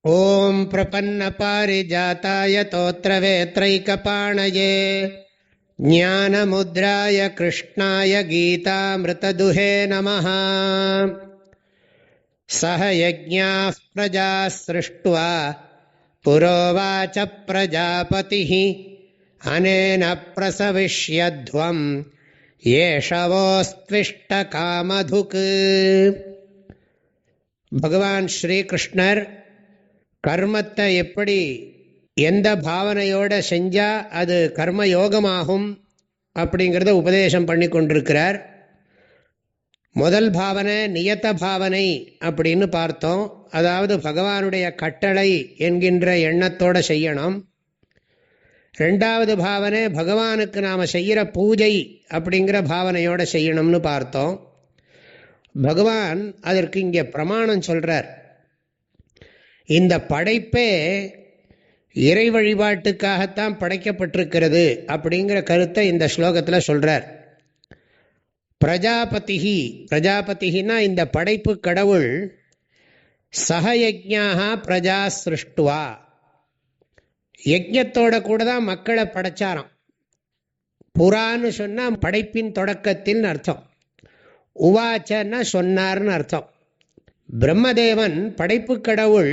ஓம் பிரபன்ன பாரிஜாதாய தோத்ரவேத்ரைகபாணயே ஞானமுத்ராய கிருஷ்ணாய கீதாமிருததுஹே நமः. சஹ யஜ்ஞாः பிரஜாः ஸ்ருஷ்ட்வா புரோவாச பிரஜாபதிः அனேன பிரசவிஷ்யத்வம் ஏஷவோஸ்த்விஷ்ட காமதுக். பகவான் ஸ்ரீகிருஷ்ணர் கர்மத்தை எப்படி எந்த பாவனையோட செஞ்சா அது கர்மயோகமாகும் அப்படிங்கிறத உபதேசம் பண்ணி கொண்டிருக்கிறார். முதல் பாவனை நியத பாவனை அப்படின்னு பார்த்தோம். அதாவது பகவானுடைய கட்டளை என்கின்ற எண்ணத்தோட செய்யணும். ரெண்டாவது பாவனை பகவானுக்கு நாம் செய்கிற பூஜை அப்படிங்கிற பாவனையோட செய்யணும்னு பார்த்தோம். பகவான் அதற்கு இங்கே பிரமாணம் சொல்றார். இந்த படைப்பே இறை வழிபாட்டுக்காகத்தான் படைக்கப்பட்டிருக்கிறது அப்படிங்கிற கருத்தை இந்த ஸ்லோகத்தில் சொல்றார். பிரஜாபதிஹி, பிரஜாபதினா இந்த படைப்பு கடவுள், சஹயஜ்ஞாக பிரஜா சிருஷ்டுவா, யஜ்ஞத்தோட கூட தான் மக்களை படைச்சாராம். புறான்னு சொன்னா படைப்பின் தொடக்கத்தில் அர்த்தம், உவாச்சன்னா சொன்னார்னு அர்த்தம். பிரம்மதேவன் படைப்பு கடவுள்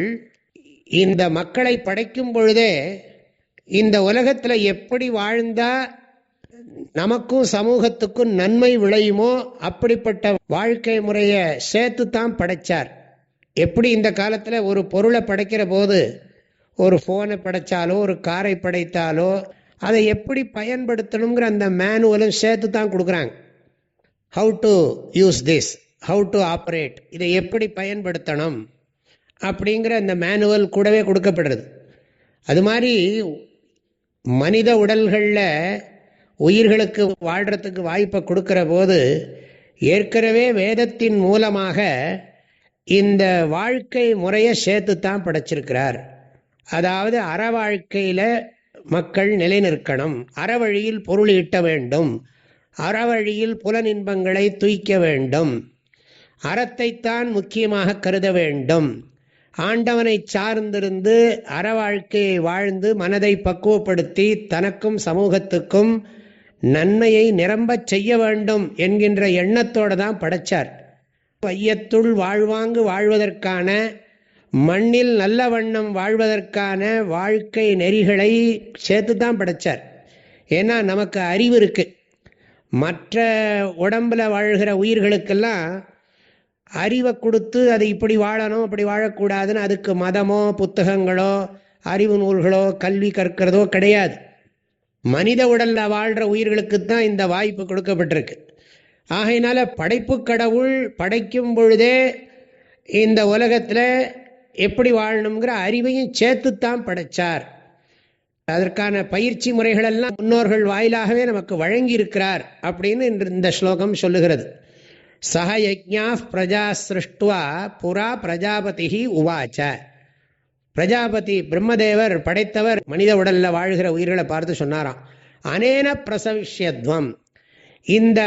இந்த மக்களை படைக்கும் பொழுதே இந்த உலகத்தில் எப்படி வாழ்ந்தா நமக்கும் சமூகத்துக்கும் நன்மை விளையுமோ அப்படிப்பட்ட வாழ்க்கை முறையை சேர்த்து தான் படைச்சார். எப்படி இந்த காலத்தில் ஒரு பொருளை படைக்கிற போது, ஒரு ஃபோனை படைச்சாலோ ஒரு காரை படைத்தாலோ அதை எப்படி பயன்படுத்தணுங்கிற அந்த மேனுவலும் சேர்த்து தான் கொடுக்குறாங்க. How to use this, how to operate, இதை எப்படி பயன்படுத்தணும் அப்படிங்கிற அந்த மேனுவல் கூடவே கொடுக்கப்படுறது. அது மாதிரி மனித உடல்களில் உயிர்களுக்கு வாழ்கிறதுக்கு வாய்ப்பை கொடுக்கிற போது ஏற்கனவே வேதத்தின் மூலமாக இந்த வாழ்க்கை முறையை சேர்த்து தான் படைச்சிருக்கிறார். அதாவது அற வாழ்க்கையில் மக்கள் நிலைநிற்கணும், அறவழியில் பொருள் ஈட்ட வேண்டும், அறவழியில் புலனின்பங்களை துய்க்க வேண்டும், அறத்தைத்தான் முக்கியமாக கருத வேண்டும், ஆண்டவனை சார்ந்திருந்து அற வாழ்க்கையை வாழ்ந்து மனதை பக்குவப்படுத்தி தனக்கும் சமூகத்துக்கும் நன்மையை நிரம்பச் செய்ய வேண்டும் என்கின்ற எண்ணத்தோடு தான் படைச்சார். வையத்துள் வாழ்வாங்கு வாழ்வதற்கான, மண்ணில் நல்ல வண்ணம் வாழ்வதற்கான வாழ்க்கை நெறிகளை சேர்த்து தான் படைச்சார். ஏன்னா நமக்கு அறிவு இருக்கு. மற்ற உடம்புல வாழ்கிற உயிர்களுக்கெல்லாம் அறிவை கொடுத்து அது இப்படி வாழணும் அப்படி வாழக்கூடாதுன்னு அதுக்கு மதமோ புத்தகங்களோ அறிவு நூல்களோ கல்வி கற்கிறதோ கிடையாது. மனித உடல்ல வாழ்கிற உயிர்களுக்கு தான் இந்த வாய்ப்பு கொடுக்கப்பட்டிருக்கு. ஆகையினால படைப்பு கடவுள் படைக்கும் பொழுதே இந்த உலகத்தில் எப்படி வாழணுங்கிற அறிவையும் சேர்த்துத்தான் படைச்சார். அதற்கான பயிற்சி முறைகளெல்லாம் முன்னோர்கள் வாயிலாகவே நமக்கு வழங்கி இருக்கிறார் அப்படின்னு இந்த ஸ்லோகம் சொல்லுகிறது. சஹ யஜ்ஞா பிரஜா சிருஷ்டுவா புரா பிரஜாபதி உவாச்ச. பிரஜாபதி பிரம்மதேவர் படைத்தவர் மனித உடல்ல வாழ்கிற உயிர்களை பார்த்து சொன்னாராம், அனேன பிரசவிஷ்யத்வம், இந்த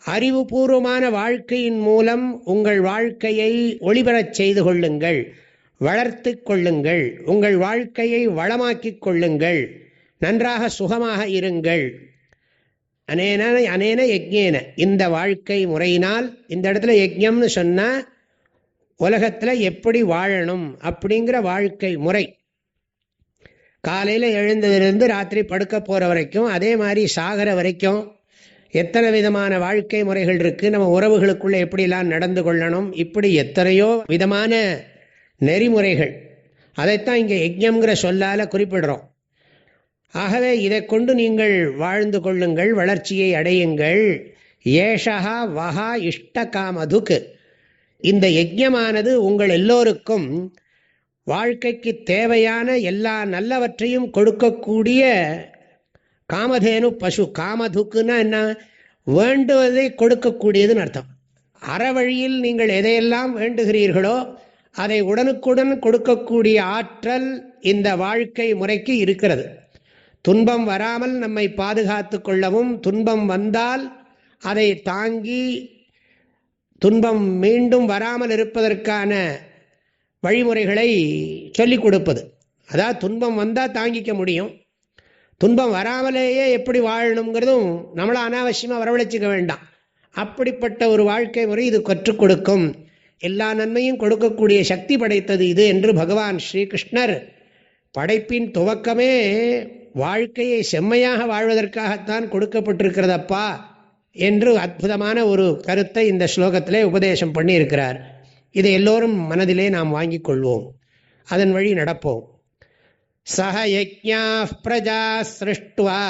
அறிவுபூர்வமான வாழ்க்கையின் மூலம் உங்கள் வாழ்க்கையை ஒளிபெறச் செய்து கொள்ளுங்கள், வளர்த்து கொள்ளுங்கள், உங்கள் வாழ்க்கையை வளமாக்கிக் கொள்ளுங்கள், நன்றாக சுகமாக இருங்கள். அனேன அனேன யஜ்ஞேன, இந்த வாழ்க்கை முறையினால். இந்த இடத்துல யஜ்ஞம்னு சொன்னா உலகத்தில் எப்படி வாழணும் அப்படிங்கிற வாழ்க்கை முறை. காலையில் எழுந்ததிலிருந்து ராத்திரி படுக்க போகிற வரைக்கும், அதே மாதிரி சாகிற வரைக்கும் எத்தனை விதமான வாழ்க்கை முறைகள் இருக்குது, நம்ம உறவுகளுக்குள்ளே எப்படிலாம் நடந்து கொள்ளணும், இப்படி எத்தனையோ விதமான நெறிமுறைகள். அதைத்தான் இங்கே யஜ்ஞம்ங்கிற சொல்லால் குறிப்பிடுறோம். ஆகவே இதை கொண்டு நீங்கள் வாழ்ந்து கொள்ளுங்கள், வளர்ச்சியை அடையுங்கள். ஏஷா வஹா இஷ்ட காமதுக், இந்த யஜ்ஞமானது உங்கள் எல்லோருக்கும் வாழ்க்கைக்கு தேவையான எல்லா நல்லவற்றையும் கொடுக்கக்கூடிய காமதேனு பசு. காமதுக்குன்னா என்ன, வேண்டுவதை கொடுக்கக்கூடியதுன்னு அர்த்தம். அறவழியில் நீங்கள் எதையெல்லாம் வேண்டுகிறீர்களோ அதை உடனுக்குடன் கொடுக்கக்கூடிய ஆற்றல் இந்த வாழ்க்கை முறைக்கு இருக்கிறது. துன்பம் வராமல் நம்மை பாதுகாத்து கொள்ளவும், துன்பம் வந்தால் அதை தாங்கி துன்பம் மீண்டும் வராமல் இருப்பதற்கான வழிமுறைகளை சொல்லிக் கொடுப்பது. அதாவது துன்பம் வந்தால் தாங்கிக்க முடியும், துன்பம் வராமலேயே எப்படி வாழணுங்கிறதும் நம்மளை அனாவசியமாக வரவழைச்சிக்க வேண்டாம். அப்படிப்பட்ட ஒரு வாழ்க்கை முறை இது கற்றுக் கொடுக்கும். எல்லா நன்மையும் கொடுக்கக்கூடிய சக்தி படைத்தது இது என்று பகவான் ஸ்ரீகிருஷ்ணர் படைப்பின் துவக்கமே வாழ்க்கையை செம்மையாக வாழ்வதற்காகத்தான் கொடுக்கப்பட்டிருக்கிறதப்பா என்று அற்புதமான ஒரு கருத்தை இந்த ஸ்லோகத்திலே உபதேசம் பண்ணியிருக்கிறார். இதை எல்லோரும் மனதிலே நாம் வாங்கிக் கொள்வோம், அதன் வழி நடப்போம். சஹ யஜ்ஞாः பிரஜா ஸ்ருஷ்ட்வா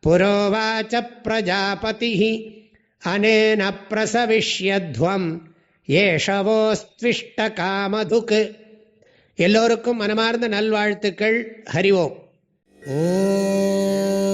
புரோவாச பிரஜாபதிः அனேன பிரசவிஷ்யத்வம் ஏஷவோஸ்த்விஷ்ட காமதுக். எல்லோருக்கும் மனமார்ந்த நல்வாழ்த்துக்கள். ஹரி ஓம். ஓம்